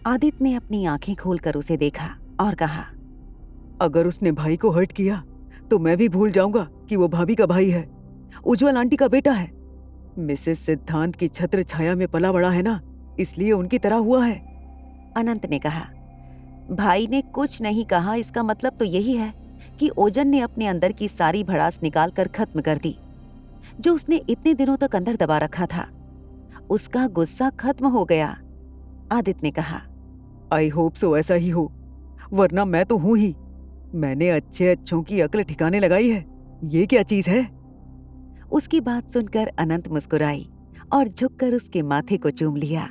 आदित्य ने अपनी आंखें खोलकर उसे देखा और कहा, अगर उसने भाई को हर्ट किया तो मैं भी भूल जाऊंगा कि वो भाभी का भाई है, उज्जवल आंटी का बेटा है। मिसेस सिद्धांत की छत्र छाया में पला बड़ा है ना, इसलिए उनकी तरह हुआ है। अनंत ने कहा। भाई ने कुछ नहीं कहा, इसका मतलब तो यही है कि ओजन ने अपने अंदर की सारी भड़ास निकालकर खत्म कर दी, जो उसने इतने दिनों तक अंदर दबा रखा था। उसका गुस्सा खत्म हो गया। आदित्य ने कहा, आई होप सो ऐसा ही हो, वरना मैं तो हूं ही। मैंने अच्छे अच्छों की अक्ल ठिकाने लगाई है। ये क्या चीज है? उसकी बात सुनकर अनंत मुस्कुराई और झुककर उसके माथे को चूम लिया।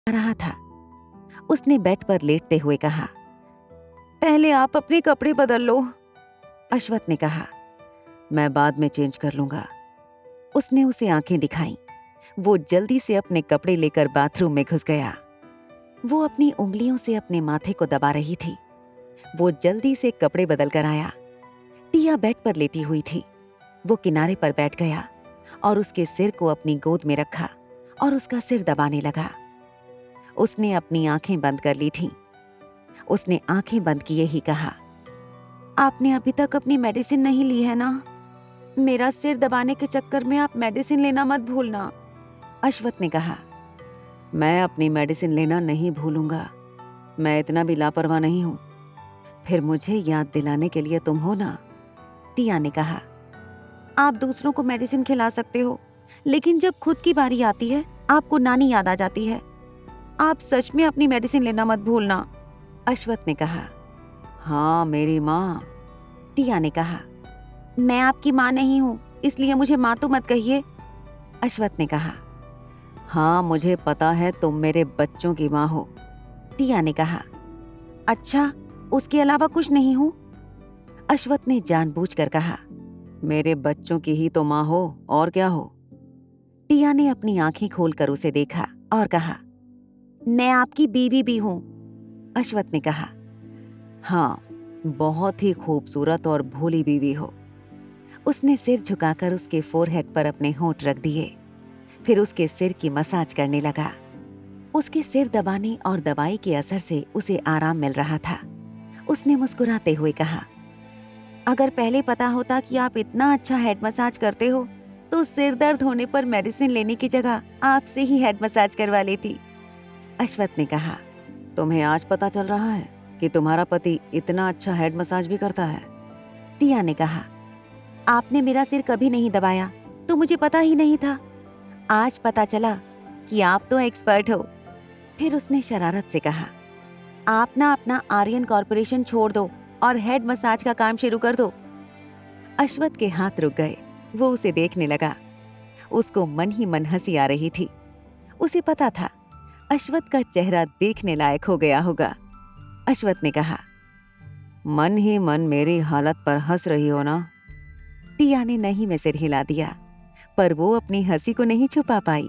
रहा था। उसने बेड पर लेटते हुए कहा, पहले आप अपने कपड़े बदल लो। अश्वथ ने कहा, मैं बाद में चेंज कर लूंगा। उसने उसे आंखें दिखाईं। वो जल्दी से अपने कपड़े लेकर बाथरूम में घुस गया। वो अपनी उंगलियों से अपने माथे को दबा रही थी। वो जल्दी से कपड़े बदल कर आया। टिया बेड पर लेटी हुई थी। वो किनारे पर बैठ गया और उसके सिर को अपनी गोद में रखा और उसका सिर दबाने लगा। उसने अपनी आंखें बंद कर ली थीं। उसने आंखें बंद किए ही कहा, आपने अभी तक अपनी मेडिसिन नहीं ली है ना? मेरा सिर दबाने के चक्कर में आप मेडिसिन लेना मत भूलना। अश्वथ ने कहा, मैं अपनी मेडिसिन लेना नहीं भूलूंगा। मैं इतना भी लापरवाह नहीं हूं। फिर मुझे याद दिलाने के लिए तुम हो ना। टिया ने कहा, आप दूसरों को मेडिसिन खिला सकते हो, लेकिन जब खुद की बारी आती है आपको नानी याद आ जाती है। आप सच में अपनी मेडिसिन लेना मत भूलना। अश्वथ ने कहा, हाँ मेरी माँ। टिया ने कहा, मैं आपकी माँ नहीं हूँ, इसलिए मुझे माँ तो मत कहिए। अश्वथ ने कहा, हाँ मुझे पता है तुम मेरे बच्चों की माँ हो। टिया ने कहा, अच्छा उसके अलावा कुछ नहीं हूँ? अश्वथ ने जानबूझकर कहा, मेरे बच्चों की ही तो माँ हो, और क्या हो? टिया ने अपनी आंखें खोलकर उसे देखा और कहा, मैं आपकी बीवी भी हूँ। अश्वथ ने कहा, हाँ बहुत ही खूबसूरत और भोली बीवी हो। उसने सिर झुकाकर उसके फोरहेड पर अपने होंठ रख दिए। फिर उसके सिर की मसाज करने लगा। उसके सिर दबाने और दवाई के असर से उसे आराम मिल रहा था। उसने मुस्कुराते हुए कहा, अगर पहले पता होता कि आप इतना अच्छा हेड मसाज करते हो तो सिर दर्द होने पर मेडिसिन लेने की जगह आपसे ही हेड मसाज करवा लेती। अश्वथ ने कहा, तुम्हें आज पता चल रहा है कि तुम्हारा पति इतना अच्छा हेड मसाज भी करता है? टिया ने कहा, आपने मेरा सिर कभी नहीं दबाया तो मुझे पता ही नहीं था। आज पता चला कि आप तो एक्सपर्ट हो। फिर उसने शरारत से कहा, आप ना अपना आर्यन कॉर्पोरेशन छोड़ दो और हेड मसाज का काम शुरू कर दो। अश्वथ के हाथ रुक गए। वो उसे देखने लगा। उसको मन ही मन हंसी आ रही थी। उसे पता था अश्वथ का चेहरा देखने लायक हो गया होगा। अश्वथ ने कहा। मन ही मन मेरी हालत पर हंस रही हो ना? टिया ने नहीं में सिर हिला दिया, पर वो अपनी हंसी को नहीं छुपा पाई।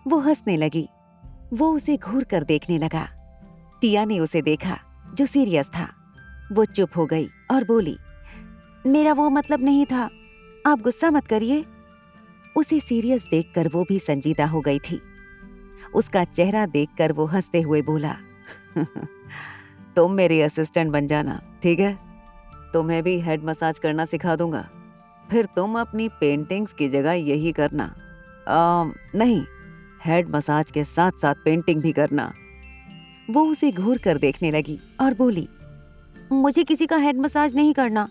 वो हंसने लगी। वो उसे घूर कर देखने लगा। टिया ने उसे देखा जो सीरियस था। वो चुप हो गई और बोली, मेरा वो मतलब नहीं था, आप गुस्सा मत करिए। उसे सीरियस देखकर वो भी संजीदा हो गई थी। उसका चेहरा देखकर वो हंसते हुए बोला, तुम मेरी असिस्टेंट बन जाना, ठीक है? तुम्हें भी हेड मसाज करना सिखा दूंगा। फिर तुम अपनी पेंटिंग्स की जगह यही करना। नहीं, हेड मसाज के साथ साथ पेंटिंग भी करना। वो उसे घूर कर देखने लगी और बोली, मुझे किसी का हेड मसाज नहीं करना।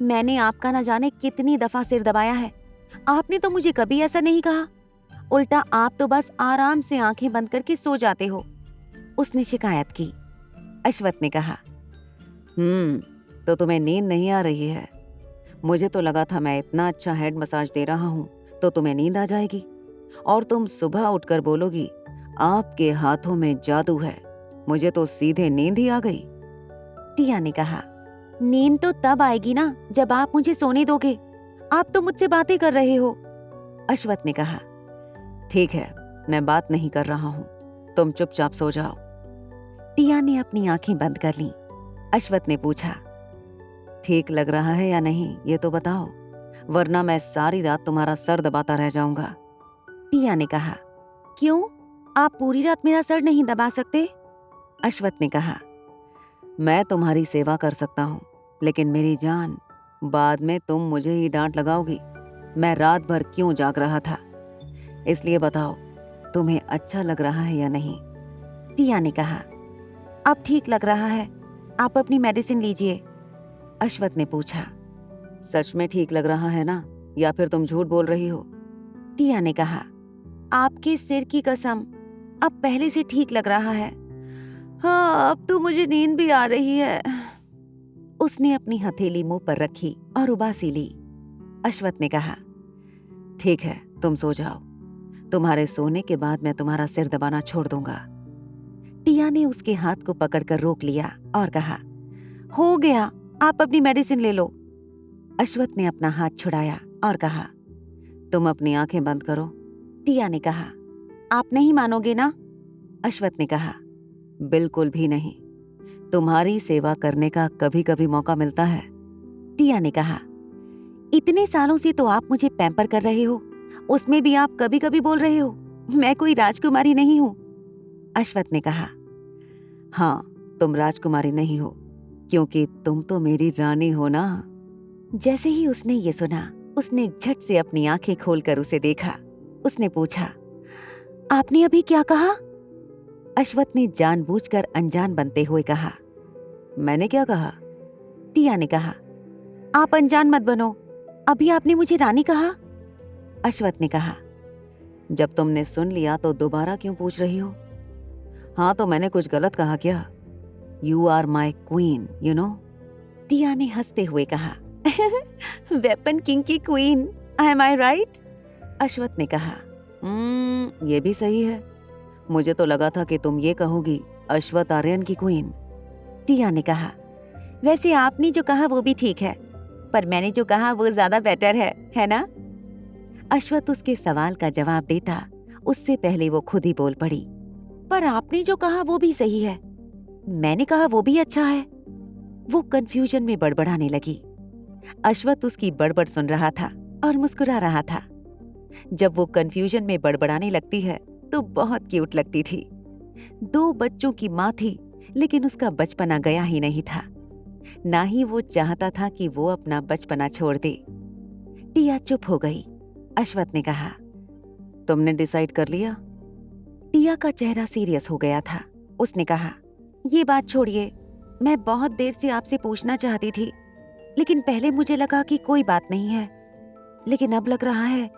मैंने आपका न जाने कितनी दफा सिर दबाया है, आपने तो मुझे कभी ऐसा नहीं कहा। उल्टा आप तो बस आराम से आंखें बंद करके सो जाते हो। उसने शिकायत की। अश्वथ ने कहा, तो तुम्हें नींद नहीं आ रही है? मुझे तो लगा था मैं इतना अच्छा हेड मसाज दे रहा हूं तो तुम्हें नींद आ जाएगी और तुम सुबह उठकर बोलोगी, आपके हाथों में जादू है। मुझे तो सीधे नींद ही आ गई। टिया ने कहा, नींद तो तब आएगी ना जब आप मुझे सोने दोगे। आप तो मुझसे बातें कर रहे हो। अश्वथ ने कहा, ठीक है, मैं बात नहीं कर रहा हूं, तुम चुपचाप सो जाओ। टिया ने अपनी आंखें बंद कर लीं। अश्वथ ने पूछा, ठीक लग रहा है या नहीं ये तो बताओ, वरना मैं सारी रात तुम्हारा सर दबाता रह जाऊंगा। टिया ने कहा, क्यों, आप पूरी रात मेरा सर नहीं दबा सकते? अश्वथ ने कहा, मैं तुम्हारी सेवा कर सकता हूं, लेकिन मेरी जान, बाद में तुम मुझे ही डांट लगाओगी। मैं रात भर क्यों जाग रहा था, इसलिए बताओ तुम्हें अच्छा लग रहा है या नहीं? टिया ने कहा, अब ठीक लग रहा है, आप अपनी मेडिसिन लीजिए। अश्वथ ने पूछा, सच में ठीक लग रहा है ना, या फिर तुम झूठ बोल रही हो? टिया ने कहा, आपके सिर की कसम, अब पहले से ठीक लग रहा है। हाँ, अब तो मुझे नींद भी आ रही है। उसने अपनी हथेली मुंह पर रखी और उबासी ली। अश्वथ ने कहा, ठीक है, तुम सो जाओ। तुम्हारे सोने के बाद मैं तुम्हारा सिर दबाना छोड़ दूंगा। टिया ने उसके हाथ को पकड़कर रोक लिया और कहा, हो गया, आप अपनी मेडिसिन ले लो। अश्वथ ने अपना हाथ छुड़ाया और कहा, तुम अपनी आंखें बंद करो। टिया ने कहा, आप नहीं मानोगे ना? अश्वथ ने कहा, बिल्कुल भी नहीं, तुम्हारी सेवा करने का कभी कभी मौका मिलता है। टिया ने कहा, इतने सालों से तो आप मुझे पैम्पर कर रहे हो, उसमें भी आप कभी कभी बोल रहे हो। मैं कोई राजकुमारी नहीं हूं। अश्वथ ने कहा, हाँ, तुम राजकुमारी नहीं हो, क्योंकि तुम तो मेरी रानी हो ना। जैसे ही उसने ये सुना, उसने झट से अपनी आंखें खोलकर उसे देखा। उसने पूछा, आपने अभी क्या कहा? अश्वथ ने जानबूझकर अनजान बनते हुए कहा, मैंने क्या कहा? टिया ने कहा, आप अनजान मत बनो, अभी आपने मुझे रानी कहा। अश्वथ ने कहा, जब तुमने सुन लिया तो दोबारा क्यों पूछ रही हो? हाँ, तो मैंने कुछ गलत कहा क्या? You are my queen, you know. Tia ने हंसते हुए कहा, वेपन किंग की queen, am I right? Ashwath ने कहा, ये भी सही है। मुझे तो लगा था कि तुम ये कहोगी, अश्वथ आर्यन की क्वीन। टिया ने कहा, वैसे आपने जो कहा वो भी ठीक है, पर मैंने जो कहा वो ज्यादा बेटर है ना? अश्वथ उसके सवाल का जवाब देता उससे पहले वो खुद ही बोल पड़ी, पर आपने जो कहा वो भी सही है, मैंने कहा वो भी अच्छा है। वो कंफ्यूजन में बड़बड़ाने लगी। अश्वथ उसकी बड़बड़ सुन रहा था और मुस्कुरा रहा था। जब वो कंफ्यूजन में बड़बड़ाने लगती है तो बहुत क्यूट लगती थी। 2 बच्चों की माँ थी, लेकिन उसका बचपना गया ही नहीं था। ना ही वो चाहता था कि वो अपना बचपना छोड़ दे। टिया चुप हो गई। अश्वथ ने कहा, तुमने डिसाइड कर लिया? टिया का चेहरा सीरियस हो गया था। उसने कहा, ये बात छोड़िए, मैं बहुत देर से आपसे पूछना चाहती थी, लेकिन पहले मुझे लगा कि कोई बात नहीं है, लेकिन अब लग रहा है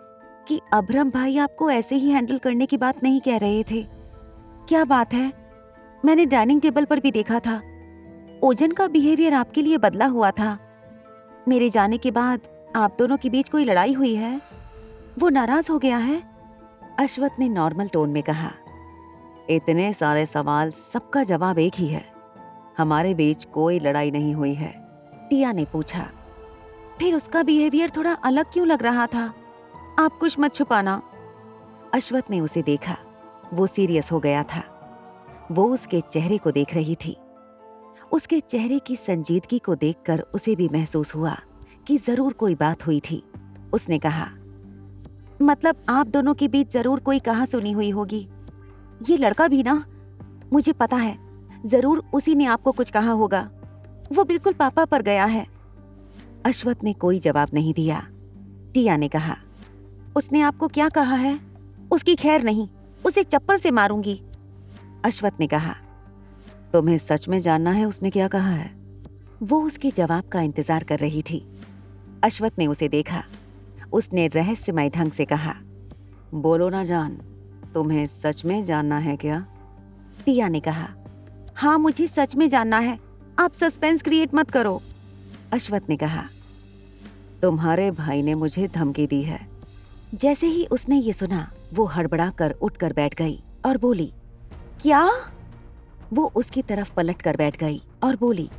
कि अभ्रम भाई आपको ऐसे ही हैंडल करने की बात नहीं कह रहे थे। क्या बात है? मैंने डाइनिंग टेबल पर भी देखा था, ओजन का बिहेवियर आपके लिए बदला हुआ था। मेरे जाने के बाद आप दोनों के बीच कोई लड़ाई हुई है? वो नाराज हो गया है? अश्वथ ने नॉर्मल टोन में कहा, इतने सारे सवाल, सबका जवाब एक ही है। हमारे बीच कोई लड़ाई नहीं हुई है। टिया ने पूछा। फिर उसका बिहेवियर थोड़ा अलग क्यों लग रहा था? आप कुछ मत छुपाना। अश्वथ ने उसे देखा। वो सीरियस हो गया था। वो उसके चेहरे को देख रही थी। उसके चेहरे की संजीदगी को देखकर उसे भी महसूस हुआ कि जरूर कोई बात हुई थी। उसने कहा, मतलब आप दोनों के बीच जरूर कोई कहा सुनी हुई होगी। ये लड़का भी ना, मुझे पता है, जरूर उसी ने आपको कुछ कहा होगा। वो बिल्कुल पापा पर गया है। अश्वथ ने कोई जवाब नहीं दिया। टिया ने कहा, उसने आपको क्या कहा है? उसकी खैर नहीं, उसे चप्पल से मारूंगी। अश्वथ ने कहा, तुम्हें सच में जानना है उसने क्या कहा है? वो उसके जवाब का इंतजार कर रही थी। अश्वथ ने उसे देखा। उसने रहस्यमय ढंग से कहा, बोलो ना जान, तुम्हें सच में जानना है क्या? टिया ने कहा, हाँ मुझे सच में जानना है, आप सस्पेंस क्रिएट मत करो। अश्वथ ने कहा, तुम्हारे भाई ने मुझे धमकी दी है। जैसे ही उसने ये सुना, वो हड़बड़ाकर उठकर बैठ गई और बोली, क्या? वो उसकी तरफ पलट कर बैठ गई और बोली,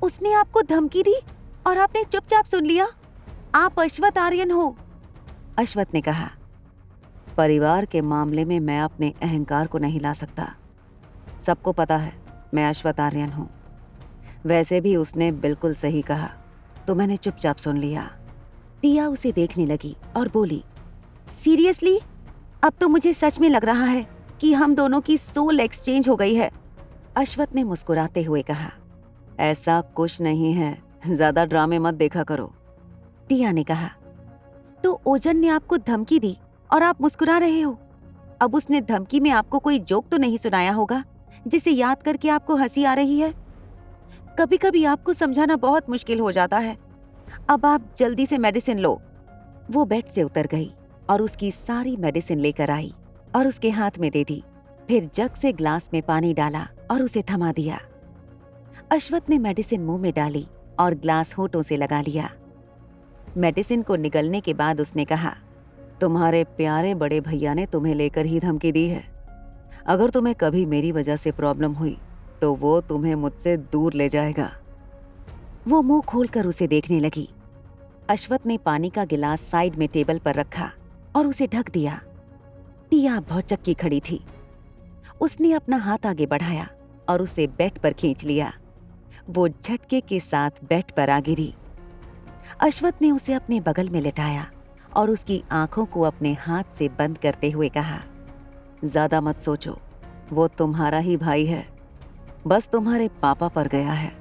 उसने आपको धमकी दी और आपने चुपचाप सुन लिया? आप अश्वथ आर्यन हो। अश्वथ ने कहा, परिवार के मामले में मैं अपने अहंकार को नहीं ला सकता। सबको पता है मैं अश्वथ आर्यन हूं। वैसे भी उसने बिल्कुल सही कहा, तो मैंने चुपचाप सुन लिया। टिया उसे देखने लगी और बोली, सीरियसली? अब तो मुझे सच में लग रहा है कि हम दोनों की सोल एक्सचेंज हो गई है। अश्वथ ने मुस्कुराते हुए कहा, ऐसा कुछ नहीं है, ज्यादा ड्रामे मत देखा करो। टिया ने कहा, तो ओजन ने आपको धमकी दी और आप मुस्कुरा रहे हो? अब उसने धमकी में आपको कोई जोक तो नहीं सुनाया होगा जिसे याद करके आपको हंसी आ रही है? कभी कभी आपको समझाना बहुत मुश्किल हो जाता है। अब आप जल्दी से मेडिसिन लो। वो बेड से उतर गई और उसकी सारी मेडिसिन लेकर आई और उसके हाथ में दे दी। फिर जग से ग्लास में पानी डाला और उसे थमा दिया। अश्वथ ने मेडिसिन मुंह में डाली और ग्लास होठों से लगा लिया। मेडिसिन को निगलने के बाद उसने कहा, तुम्हारे प्यारे बड़े भैया ने तुम्हें लेकर ही धमकी दी है। अगर तुम्हें कभी मेरी वजह से प्रॉब्लम हुई तो वो तुम्हें मुझसे दूर ले जाएगा। वो मुंह खोलकर उसे देखने लगी। अश्वथ ने पानी का गिलास साइड में टेबल पर रखा और उसे ढक दिया। टिया भौचक्की खड़ी थी। उसने अपना हाथ आगे बढ़ाया और उसे बेड पर खींच लिया। वो झटके के साथ बेड पर आ गिरी। अश्वथ ने उसे अपने बगल में लिटाया और उसकी आंखों को अपने हाथ से बंद करते हुए कहा, ज्यादा मत सोचो, वो तुम्हारा ही भाई है, बस तुम्हारे पापा पर गया है।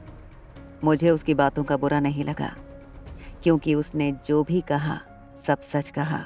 मुझे उसकी बातों का बुरा नहीं लगा, क्योंकि उसने जो भी कहा सब सच कहा।